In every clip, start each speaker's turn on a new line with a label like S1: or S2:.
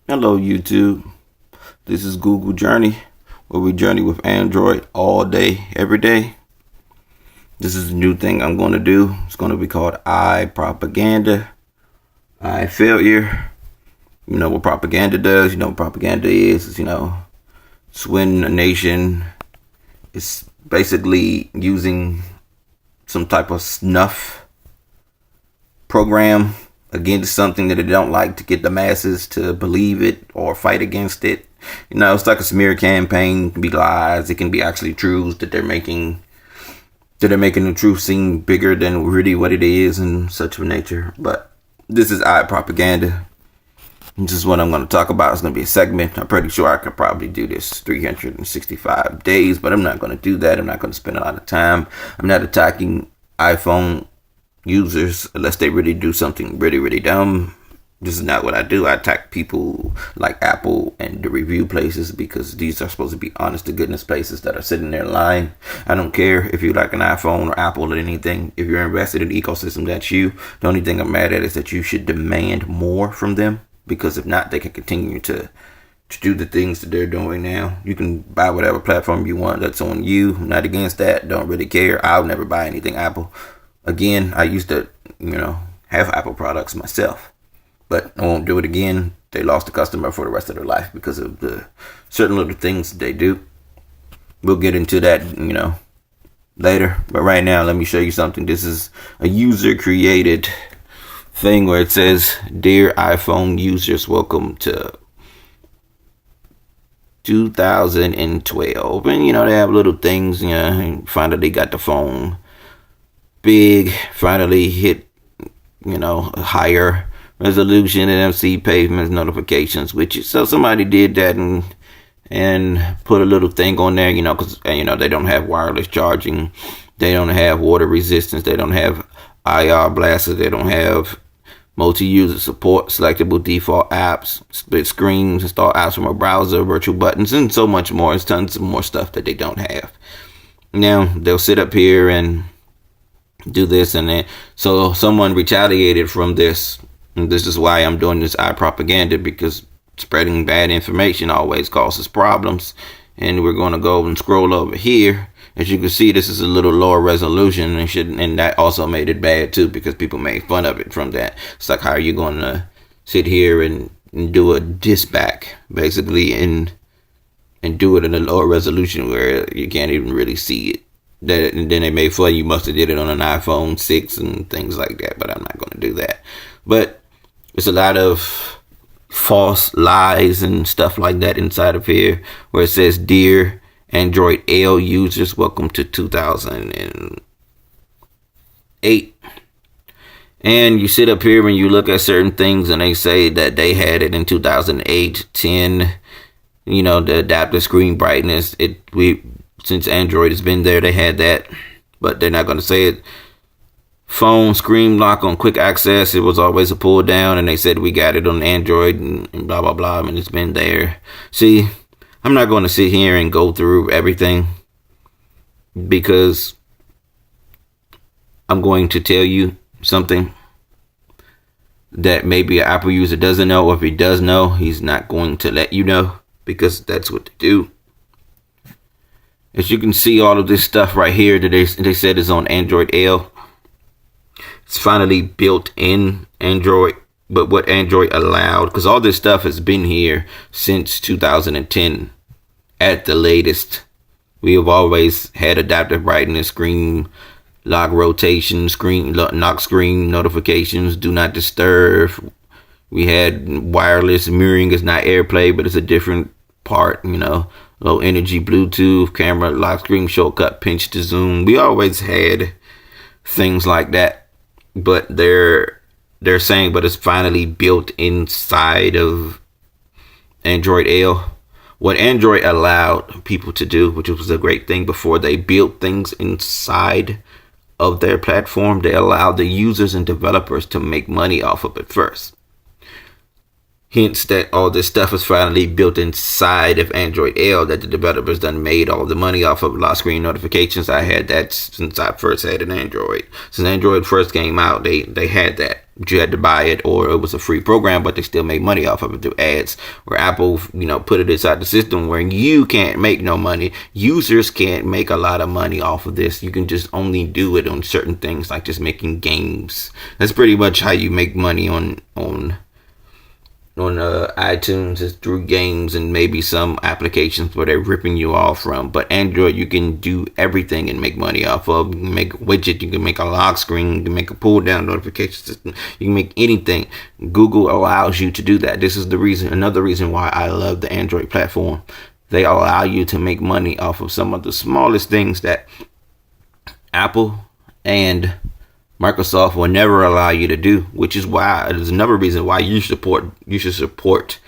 S1: Hello, YouTube. This is Google Journey, where we journey with Android all day, every day. This is a new thing I'm going to do. It's going to be called Ipropaganda. I failure. You know what propaganda does. You know what propaganda is. It's when a nation is basically using some type of snuff program against something that they don't like to get the masses to believe it or fight against it. It's like a smear campaign. It can be lies. It can be actually truths that they're making the truth seem bigger than really what it is and such of nature. But this is propaganda. This is what I'm going to talk about. It's going to be a segment. I'm pretty sure I could probably do this 365 days, but I'm not going to do that. I'm not going to spend a lot of time. I'm not attacking iPhone users unless they really do something really, really dumb. This is not what I do. I attack people like Apple and the review places because these are supposed to be honest to goodness places that are sitting there lying. I don't care if you like an iPhone or Apple or anything. If you're invested in the ecosystem, that's you. The only thing I'm mad at is that you should demand more from them, because if not, they can continue to do the things that they're doing now. You can buy whatever platform you want. That's on you. I'm not against that. Don't really care. I'll never buy anything Apple. Again, I used to, have Apple products myself, but I won't do it again. They lost a customer for the rest of their life because of the certain little things that they do. We'll get into that, later. But right now, let me show you something. This is a user created thing where it says, "Dear iPhone users, welcome to 2012." And, they have little things, and finally got the phone big, finally hit, a higher resolution and MC pavements notifications, which is, so somebody did that and put a little thing on there, because, they don't have wireless charging, they don't have water resistance, they don't have IR blasters, they don't have multi-user support, selectable default apps, split screens, install apps from a browser, virtual buttons, and so much more. There's tons of more stuff that they don't have. Now, they'll sit up here and do this and that. So someone retaliated from this. And this is why I'm doing this propaganda, because spreading bad information always causes problems. And we're going to go and scroll over here. As you can see, this is a little lower resolution, and that also made it bad too, because people made fun of it from that. It's like, how are you going to sit here and do a diss back, basically, and do it in a lower resolution where you can't even really see it. And then they made fun. You must have did it on an iPhone 6 and things like that, but I'm not going to do that. But it's a lot of false lies and stuff like that inside of here, where it says, "Dear Android L users, welcome to 2008. And you sit up here and you look at certain things and they say that they had it in 2008, 10, the adaptive screen brightness. Since Android has been there, they had that, but they're not going to say it. Phone screen lock on quick access, it was always a pull down, and they said we got it on Android and blah, blah, blah, and it's been there. See, I'm not going to sit here and go through everything, because I'm going to tell you something that maybe an Apple user doesn't know, or if he does know, he's not going to let you know, because that's what they do. As you can see, all of this stuff right here that they said is on Android L. It's finally built in Android, but what Android allowed, because all this stuff has been here since 2010 at the latest. We have always had adaptive brightness, screen lock rotation, screen lock screen notifications, do not disturb. We had wireless mirroring. It's not AirPlay, but it's a different part, low energy Bluetooth, camera, lock screen shortcut, pinch to zoom. We always had things like that, but they're saying, but it's finally built inside of Android L. What Android allowed people to do, which was a great thing, before they built things inside of their platform, they allowed the users and developers to make money off of it first. Hence that all this stuff is finally built inside of Android L, that the developers done made all the money off of lock screen notifications. I had that since I first had an Android. Since Android first came out, they had that. You had to buy it, or it was a free program, but they still made money off of it through ads. Where Apple, put it inside the system where you can't make no money. Users can't make a lot of money off of this. You can just only do it on certain things, like just making games. That's pretty much how you make money on iTunes, is through games and maybe some applications where they're ripping you off from. But Android, you can do everything and make money off of. You can make a widget, you can make a lock screen, you can make a pull down notification system, you can make anything. Google allows you to do that. This is another reason why I love the Android platform. They allow you to make money off of some of the smallest things that Apple and Microsoft will never allow you to do, which is why there's another reason why you should support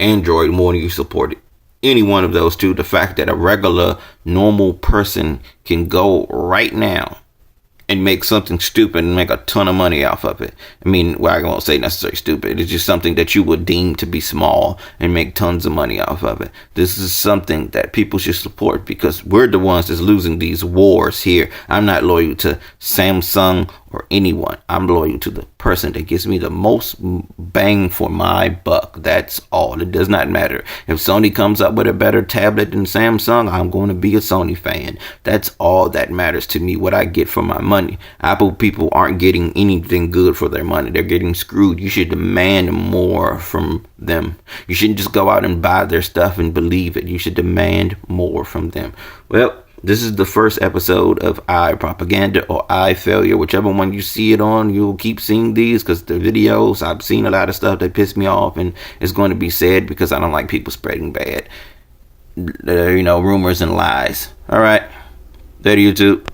S1: Android more than you support any one of those two. The fact that a regular normal person can go right now and make something stupid and make a ton of money off of it. I mean, well, I won't say necessarily stupid. It's just something that you would deem to be small and make tons of money off of it. This is something that people should support, because we're the ones that's losing these wars here. I'm not loyal to Samsung or anyone. I'm loyal to the person that gives me the most bang for my buck. That's all. It does not matter. If Sony comes up with a better tablet than Samsung, I'm going to be a Sony fan. That's all that matters to me, what I get for my money. Apple people aren't getting anything good for their money. They're getting screwed. You should demand more from them. You shouldn't just go out and buy their stuff and believe it. You should demand more from them. Well, this is the first episode of Ipropaganda or iFailure, whichever one you see it on. You'll keep seeing these because the videos, I've seen a lot of stuff that piss me off, and it's going to be said because I don't like people spreading bad, rumors and lies. All right, there, YouTube.